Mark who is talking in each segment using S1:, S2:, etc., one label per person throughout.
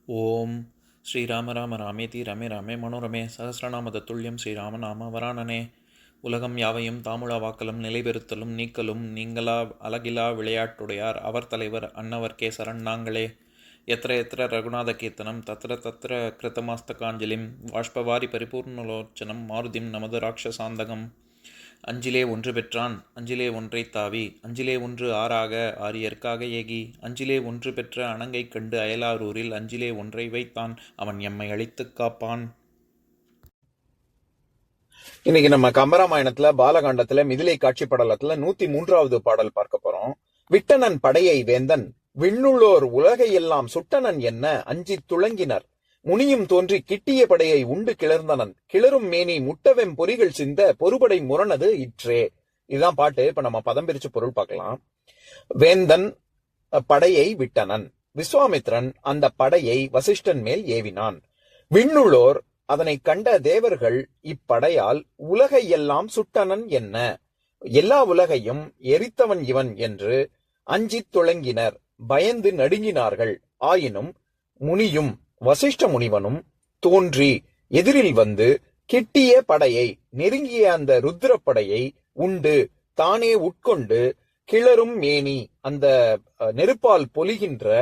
S1: ஓம் ஸ்ரீராம ராம ராமேதி ரமே ராமே மனோரமே சகசிரநாம தத்துல்யம் ஸ்ரீராம நாம வராணனே. உலகம் யாவையும் தாமுழா வாக்கலும் நிலைபெறுத்தலும் நீக்கலும் நீங்களா அழகிலா விளையாட்டுடையார் அவர் தலைவர் அன்னவர் சரண் நாங்களே. எத்திர எத்திர ரகுநாத கீர்த்தனம் தத்திர தத்திர கிருத்தமாஸ்தகாஞ்சலிம் வாஷ்பவாரி பரிபூர்ணலோச்சனம் மாருதிம் நமது ராட்சசாந்தகம். அஞ்சிலே ஒன்று பெற்றான் அஞ்சிலே ஒன்றை தாவி அஞ்சிலே ஒன்று ஆறாக ஆரியர்க்காக ஏகி அஞ்சிலே ஒன்று பெற்ற அணங்கை கண்டு அயலாரூரில் அஞ்சிலே ஒன்றை வைத்தான் அவன் எம்மை அழித்துக் காப்பான்.
S2: இன்னைக்கு நம்ம கம்பராமாயணத்துல பாலகாண்டத்துல மிதிலை காட்சி படலத்துல 103வது பாடல் பார்க்க போறோம். விட்டனன் படையை வேந்தன் விண்ணுள்ளோர் உலகையெல்லாம் சுட்டனன் என்ன அஞ்சித் துளங்கினர் முனியும் தோன்றி கிட்டிய படையை உண்டு கிளர்ந்தனன் கிளரும் மேனி முட்டவெம் பொறிகள் சிந்த பொறுபடை முரணது இற்றே. இதுதான் பாட்டு. இப்ப நம்ம பதம் பிரிச்சு பொருள் பார்க்கலாம். வேந்தன் படையை விட்டனன், விஸ்வாமித்ரன் அந்த படையை வசிஷ்டன் மேல் ஏவினான். விண்ணுள்ளோர் அதனை கண்ட தேவர்கள் இப்படையால் உலகையெல்லாம் சுட்டனன் என்ன, எல்லா உலகையும் எரித்தவன் இவன் என்று அஞ்சித் துளங்கினர், பயந்து நடுங்கினார்கள். ஆயினும் முனியும் வசிஷ்ட முனிவனும் தோன்றி எதிரில் வந்து கிட்டிய படையை நெருங்கிய அந்த ருத்ரப்படையை உண்டு தானே உட்கொண்டு கிளரும் மேனி அந்த நெருப்பால் பொலிகின்ற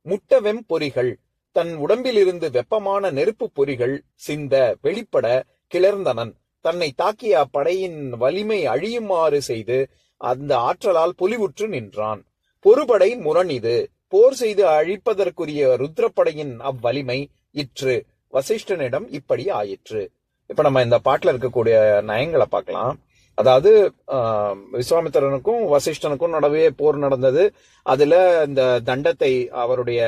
S2: முட்டவெம் பொறிகள் தன் உடம்பிலிருந்து வெப்பமான நெருப்பு பொறிகள் சிந்த வெளிப்பட கிளர்ந்தனன். தன்னை தாக்கிய அப்படையின் வலிமை அழியுமாறு செய்து அந்த ஆற்றலால் பொலிவுற்று நின்றான். பொறுபடை முரணிது போர் செய்து அழிப்பதற்குரிய ருத்ரப்படையின் அவ்வலிமை இற்று வசிஷ்டனிடம் இப்படி ஆயிற்று. இப்ப நம்ம இந்த பாட்டுல இருக்கக்கூடிய நயங்களை பார்க்கலாம். அதாவது விஸ்வாமித்திரனுக்கும் வசிஷ்டனுக்கும் நடுவே போர் நடந்தது. அதுல இந்த தண்டத்தை, அவருடைய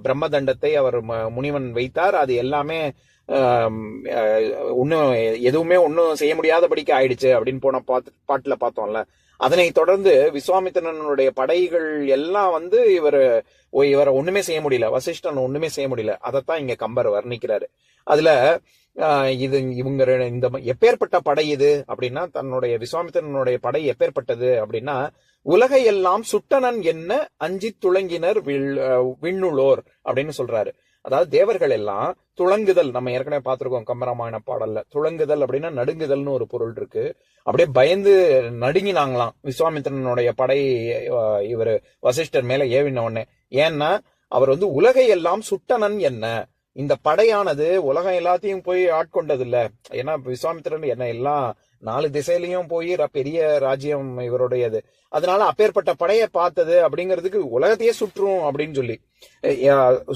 S2: பிரம்ம தண்டத்தை அவர் முனிவன் வைத்தார். அது எல்லாமே எதுவுமே ஒன்னும் செய்ய முடியாதபடிக்கு ஆயிடுச்சு அப்படின்னு போன பாட்டுல பார்த்தோம்ல. அதனை தொடர்ந்து விஸ்வாமித்திரனுடைய படைகள் எல்லாம் வந்து இவரை ஒண்ணுமே செய்ய முடியல, வசிஷ்டன் ஒண்ணுமே செய்ய முடியல. அதைத்தான் இங்க கம்பர் வர்ணிக்கிறாரு. அதுல இவங்க இந்த எப்பேற்பட்ட படை இது அப்படின்னா, தன்னுடைய விஸ்வாமித்திரனுடைய படை எப்பேற்பட்டது அப்படின்னா, உலகையெல்லாம் சுட்டனன் என்ன அஞ்சித் துளங்கினர் விண்ணுளோர் அப்படின்னு சொல்றாரு. அதாவது தேவர்கள் எல்லாம் துளங்குதல், நம்ம ஏற்கனவே பார்த்திருக்கோம் கம்பராமாயண பாடல்ல. துளங்குதல் அப்படின்னா நடுங்குதல்னு ஒரு பொருள் இருக்கு. அப்படியே பயந்து நடுங்கினாங்களாம் விஸ்வாமித்திரனுடைய படை இவர் வசிஷ்டர் மேல ஏவின உடனே. ஏன்னா அவர் வந்து உலகையெல்லாம் சுட்டனன் என்ன, இந்த படையானது உலகம் எல்லாத்தையும் போய் ஆட்கொண்டது இல்ல. ஏன்னா விஸ்வாமித்திரன் என்ன எல்லாம் 4 திசையிலையும் போய் பெரிய ராஜ்யம் இவருடையது. அதனால அப்பேற்பட்ட படையை பார்த்தது அப்படிங்கிறதுக்கு உலகத்தையே சுற்றும் அப்படின்னு சொல்லி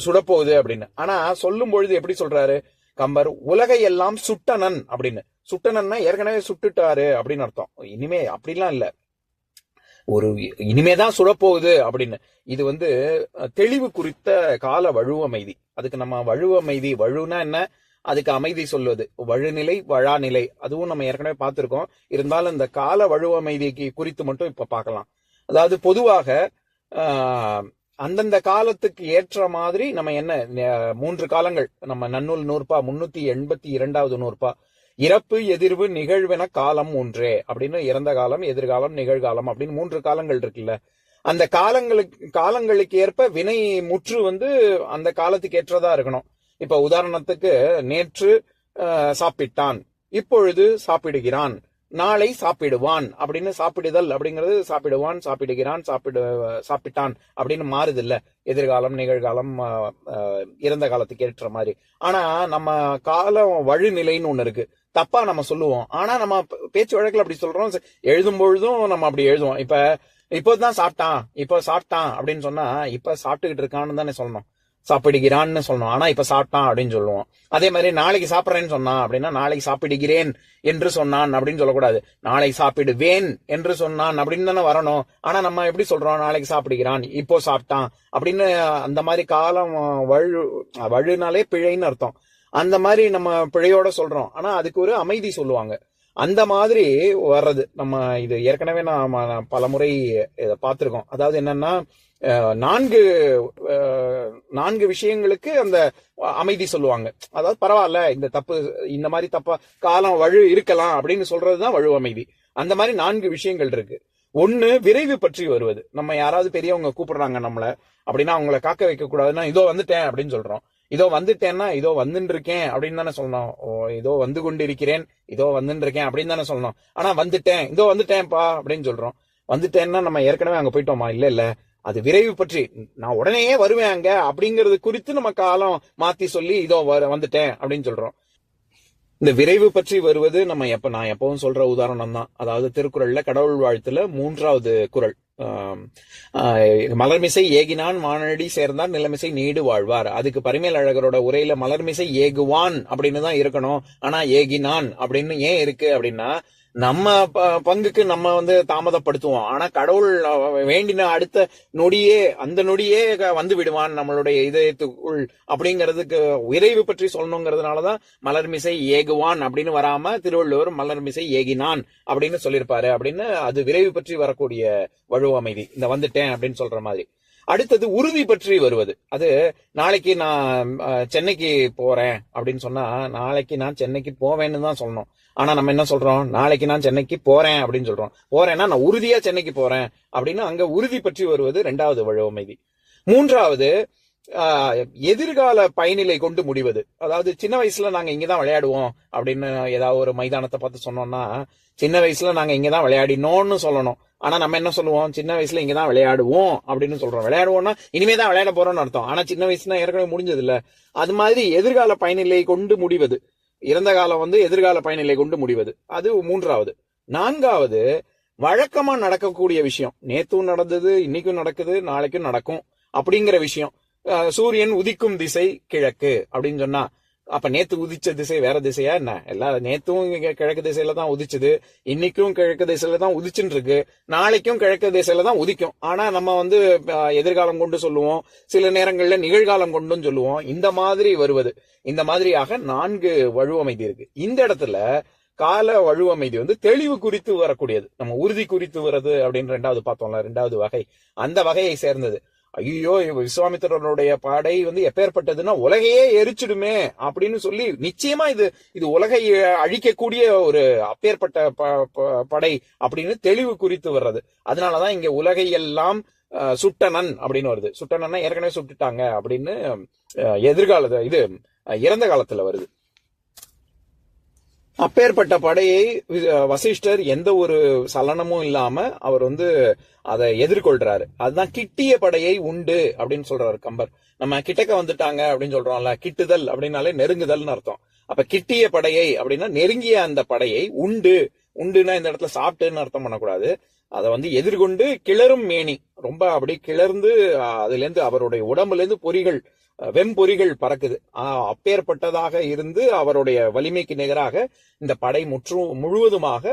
S2: சுடப்போகுது அப்படின்னு. ஆனா சொல்லும் பொழுது எப்படி சொல்றாரு கம்பர், உலகையெல்லாம் சுட்டனன் அப்படின்னு. சுட்டனன்னா ஏற்கனவே சுட்டுட்டாரு அப்படின்னு அர்த்தம். இனிமே அப்படிலாம் இல்ல, இனிமேதான் சுடப்போகுது அப்படின்னு. இது வந்து தெளிவு குறித்த கால வழுவமைதி. அதுக்கு நம்ம வழுவமைதி, வழுனா என்ன, அதுக்கு அமைதி சொல்வது, வழுநிலை வழாநிலை, அதுவும் நம்ம ஏற்கனவே பார்த்திருக்கோம். இருந்தாலும் இந்த கால வழுவமைதிக்கு குறித்து மட்டும் இப்ப பார்க்கலாம். அதாவது பொதுவாக அந்தந்த காலத்துக்கு ஏற்ற மாதிரி நம்ம என்ன 3 காலங்கள், நம்ம நன்னூல் நூற்பா 382வது நூற்பா, இறப்பு எதிர்வு நிகழ்வென காலம் ஒன்றே அப்படின்னு, இறந்த காலம் எதிர்காலம் நிகழ்காலம் அப்படின்னு 3 காலங்கள் இருக்குல்ல. அந்த காலங்களுக்கு ஏற்ப வினை முற்று வந்து அந்த காலத்துக்கு ஏற்றதா இருக்கணும். இப்ப உதாரணத்துக்கு நேற்று சாப்பிட்டான், இப்பொழுது சாப்பிடுகிறான், நாளை சாப்பிடுவான் அப்படின்னு, சாப்பிடுதல் அப்படிங்கிறது சாப்பிடுவான், சாப்பிடுகிறான், சாப்பிட்டான் அப்படின்னு மாறுது இல்ல, எதிர்காலம் நிகழ்காலம் இறந்த காலத்துக்கு ஏற்ற மாதிரி. ஆனா நம்ம காலம் வழுநிலைன்னு ஒண்ணு இருக்கு, தப்பா நம்ம சொல்லுவோம். ஆனா நம்ம பேச்சு வழக்கில் அப்படி சொல்றோம், எழுதும் பொழுதும் நம்ம அப்படி எழுதுவோம். இப்போதான் சாப்பிட்டான் அப்படின்னு சொன்னா இப்ப சாப்பிட்டுக்கிட்டு இருக்கான்னு தானே சொல்லணும், சாப்பிடுகிறான்னு சொல்லணும். ஆனா இப்ப சாப்பிட்டான் அப்படின்னு சொல்லுவோம். அதே மாதிரி நாளைக்கு சாப்பிட்றேன்னு சொன்னா அப்படின்னா நாளைக்கு சாப்பிடுகிறேன் என்று சொன்னான் அப்படின்னு சொல்லக்கூடாது, நாளை சாப்பிடுவேன் என்று சொன்னான் அப்படின்னு தானே வரணும். ஆனா நம்ம எப்படி சொல்றோம், நாளைக்கு சாப்பிடுகிறான், இப்போ சாப்பிட்டான் அப்படின்னு. அந்த மாதிரி காலம் வழுனாலே பிழைன்னு அர்த்தம். அந்த மாதிரி நம்ம பிழையோட சொல்றோம். ஆனா அதுக்கு ஒரு அமைதி சொல்லுவாங்க. அந்த மாதிரி வர்றது நம்ம இது ஏற்கனவே நாம பலமுறை இதை பார்த்திருக்கோம். அதாவது என்னன்னா, 4 விஷயங்களுக்கு அந்த அமைதி சொல்லுவாங்க. அதாவது பரவாயில்ல, இந்த தப்பு, இந்த மாதிரி தப்பா காலம் வழு இருக்கலாம் அப்படின்னு சொல்றதுதான் வழு அமைதி. அந்த மாதிரி 4 விஷயங்கள் இருக்கு. ஒண்ணு, விரைவு பற்றி வருவது. நம்ம யாராவது பெரியவங்க கூப்பிடுறாங்க நம்மள அப்படின்னா அவங்கள காக்க வைக்க கூடாதுன்னா இதோ வந்துட்டேன் அப்படின்னு சொல்றோம். இதோ வந்துட்டேன்னா இதோ வந்துட்டு இருக்கேன் அப்படின்னு தானே சொல்லணும். இதோ வந்து கொண்டிருக்கிறேன், இதோ வந்துட்டு இருக்கேன் அப்படின்னு தானே சொல்லணும். ஆனா வந்துட்டேன், இதோ வந்துட்டேன்ப்பா அப்படின்னு சொல்றோம். வந்துட்டேன்னா நம்ம ஏற்கனவே அங்க போயிட்டோமா? இல்ல, அது விரைவு பற்றி, நான் உடனேயே வருவேன் அங்க அப்படிங்கிறது குறித்து நம்ம காலம் மாத்தி சொல்லி இதோ வந்துட்டேன் அப்படின்னு சொல்றோம். இந்த விரைவு பற்றி வருவது நான் எப்பவும் சொல்ற உதாரணம் தான். அதாவது திருக்குறள்ல கடவுள் வாழ்த்துல 3வது குறள், மலர்மிசை ஏகினான் மானடி சேர்ந்தார் நிலமிசை நீடு வாழ்வார். அதுக்கு பரிமேல் அழகரோட உரையில மலர்மிசை ஏகுவான் அப்படின்னு தான் இருக்கணும். ஆனா ஏகினான் அப்படின்னு ஏன் இருக்கு அப்படின்னா, நம்ம பங்குக்கு நம்ம தாமதப்படுத்துவோம். ஆனா கடவுள் வேண்டின அடுத்த நொடியே, அந்த நொடியே வந்து விடுவான் நம்மளுடைய இதயத்துக்குள் அப்படிங்கிறதுக்கு விரைவு பற்றி சொல்லணுங்கிறதுனாலதான் மலர்மிசை ஏகுவான் அப்படின்னு வராம திருவள்ளுவர் மலர்மிசை ஏகினான் அப்படின்னு சொல்லியிருப்பாரு. அப்படின்னு அது விரைவு பற்றி வரக்கூடிய வழுவமைதி, இந்த வந்துட்டேன் அப்படின்னு சொல்ற மாதிரி. அடுத்தது உறுதி பற்றி வருவது. அது நாளைக்கு நான் சென்னைக்கு போறேன் அப்படின்னு சொன்னா, நாளைக்கு நான் சென்னைக்கு போவேன்னு தான் சொல்லணும். ஆனா நம்ம என்ன சொல்றோம்? நாளைக்கு நான் சென்னைக்கு போறேன் அப்படின்னு சொல்றோம். போறேன்னா நான் உறுதியா சென்னைக்கு போறேன் அப்படின்னு. அங்க உறுதி பற்றி வருவது 2வது வழுவமைதி. 3வது எதிர்கால பயனிலை கொண்டு முடிவது. அதாவது சின்ன வயசுல நாங்க இங்கதான் விளையாடுவோம் அப்படின்னு ஏதாவது ஒரு மைதானத்தை பார்த்து சொன்னோம்னா, சின்ன வயசுல நாங்க இங்கதான் விளையாடினோம்னு சொல்லணும். ஆனா நம்ம என்ன சொல்லுவோம்? சின்ன வயசுல இங்கதான் விளையாடுவோம் அப்படின்னு சொல்றோம். விளையாடுவோம்னா இனிமேதான் விளையாட போறோம்னு அர்த்தம். ஆனா சின்ன வயசுனா ஏற்கனவே முடிஞ்சது இல்ல. அது மாதிரி எதிர்கால பயனிலை கொண்டு முடிவது. இறந்த காலம் எதிர்கால பயனிலை கொண்டு முடிவது. அது 3வது. 4வது வழக்கமா நடக்கக்கூடிய விஷயம். நேத்தும் நடந்தது, இன்னைக்கும் நடக்குது, நாளைக்கும் நடக்கும் அப்படிங்கிற விஷயம். சூரியன் உதிக்கும் திசை கிழக்கு அப்படின்னு சொன்னா, அப்ப நேத்து உதிச்ச திசை வேற திசையா என்ன? நேத்தும் கிழக்கு திசையில தான் உதிச்சது, இன்னைக்கும் கிழக்கு திசையில தான் உதிச்சுட்டு இருக்கு, நாளைக்கும் கிழக்கு திசையில தான் உதிக்கும். ஆனா நம்ம எதிர்காலம் கொண்டு சொல்லுவோம், சில நேரங்கள்ல நிகழ்காலம் கொண்டும் சொல்லுவோம். இந்த மாதிரி வருவது. இந்த மாதிரியாக 4 வழுவமைதி இருக்கு. இந்த இடத்துல கால வழுவமைதி தெளிவு குறித்து வரக்கூடியது. நம்ம உறுதி குறித்து வருது அப்படின்னு 2வது பார்த்தோம்ல, 2வது வகை, அந்த வகையை சேர்ந்தது. ஐயோ விஸ்வாமித்திரனுடைய படை எப்பேற்பட்டதுன்னா உலகையே எரிச்சிடுமே அப்படின்னு சொல்லி, நிச்சயமா இது உலகை அழிக்கக்கூடிய ஒரு அப்பேற்பட்ட படை அப்படின்னு தெளிவு குறித்து வர்றது. அதனாலதான் இங்க உலகை எல்லாம் சுட்டனன் அப்படின்னு வருது. சுட்டனன்னா ஏற்கனவே சுட்டுட்டாங்க அப்படின்னு எதிர்காலத்துல இறந்த காலத்துல வருது. அப்பேற்பட்ட படையை வசிஷ்டர் எந்த ஒரு சலனமும் இல்லாம அவர் அதை எதிர்கொள்றாரு. அதுதான் கிட்டிய படையை உண்டு அப்படின்னு சொல்றாரு கம்பர். நம்ம கிட்டக்க வந்துட்டாங்க அப்படின்னு சொல்றோம்ல, கிட்டுதல் அப்படின்னாலே நெருங்குதல்னு அர்த்தம். அப்ப கிட்டிய படையை அப்படின்னா நெருங்கிய அந்த படையை உண்டு. உண்டுன்னா இந்த இடத்துல சாப்பிட்டுன்னு அர்த்தம் பண்ணக்கூடாது. அதை எதிர்கொண்டு கிளறும் மேனி, ரொம்ப அப்படி கிளர்ந்து அதுல இருந்து அவருடைய உடம்புல இருந்து பொறிகள், வெம்பொறிகள் பறக்குது. அப்பேற்பட்டதாக இருந்து அவருடைய வலிமைக்கு நிகராக இந்த படை முழுவதுமாக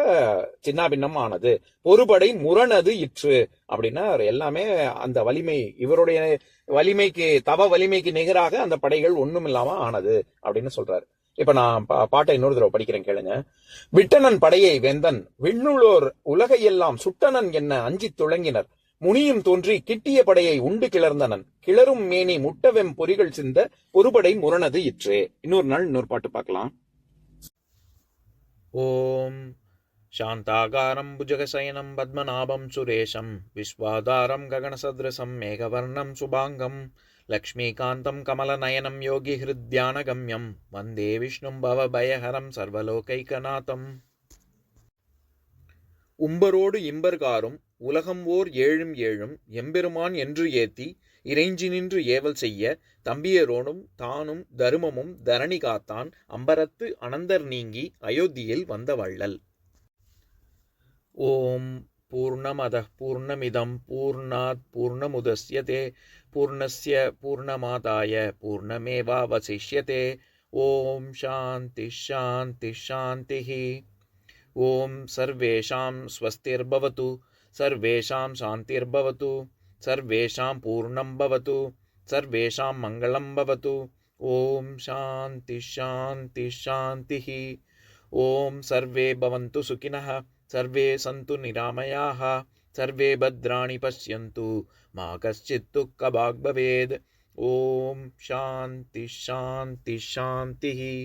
S2: சின்னாபின்னம் ஆனது. பொறுபடை முரணது இற்று அப்படின்னா எல்லாமே அந்த வலிமை, இவருடைய வலிமைக்கு, தவ வலிமைக்கு நிகராக அந்த படைகள் ஒண்ணும் இல்லாம ஆனது அப்படின்னு சொல்றாரு. இப்ப நான் பாட்டை இன்னொரு தடவை படிக்கிறேன், கேளுங்க. விட்டனன் படையை வெந்தன் விண்ணுளோர் உலகையெல்லாம் சுட்டனன் என்ன அஞ்சித் துளங்கினர், முனியும் தோன்றி கிட்டிய படையை உண்டு கிளர்ந்தனன், கிளறும் மேனி முட்டவெம் பொறிகள் சிந்த பொறுபடை முரணது இற்றே. இன்னொரு நாள் இன்னொரு பாட்டு பார்க்கலாம்.
S1: ஓம் சாந்தாகாரம் புஜகசயனம் பத்மநாபம் சுரேஷம் விஸ்வாதாரம் ககனசத்ரசம் மேகவர்ணம் சுபாங்கம் லக்ஷ்மீகாந்தம் கமலநயனம் யோகி ஹிருத்யானகம்யம் வந்தே விஷ்ணும் பவபயஹரம் சர்வலோகைகநாதம். உம்பரோடு இம்பர்காரும் உலகம் ஓர் ஏழும் ஏழும் எம்பெருமான் என்று ஏத்தி இறைஞ்சி நின்று ஏவல் செய்ய தம்பியரோனும் தானும் தருமமும் தரணி காத்தான் அம்பரத்து அனந்தர் நீங்கி அயோத்தியில் வந்த வள்ளல். ஓம் பூர்ணமதః பூர்ணமிதம் பூர்ணாத் பூர்ணமுதஸ்யதே பூர்ணஸ்ய பூர்ணமாதாய பூர்ணமேவாவசிஷ்யதே. ஓம் சாந்தி சாந்தி சாந்திஹி. ஓம் சர்வேஷாம் ஸ்வஸ்திர்பவது சர்வேஷாம் சாந்திர்பவது சர்வேஷாம் பூர்ணம் பவது சர்வேஷாம் மங்களம் பவது. ஓம் சாந்தி சாந்தி சாந்திஹி. ஓம் சர்வே பவந்து சுகினஹ சர்வே சந்து நிராமயாஹ சர்வே பத்ராணி பஷ்யந்து மா கஷ்சித் துக்கபாக் பவேத். ஓம் சாந்தி சாந்தி சாந்திஹி.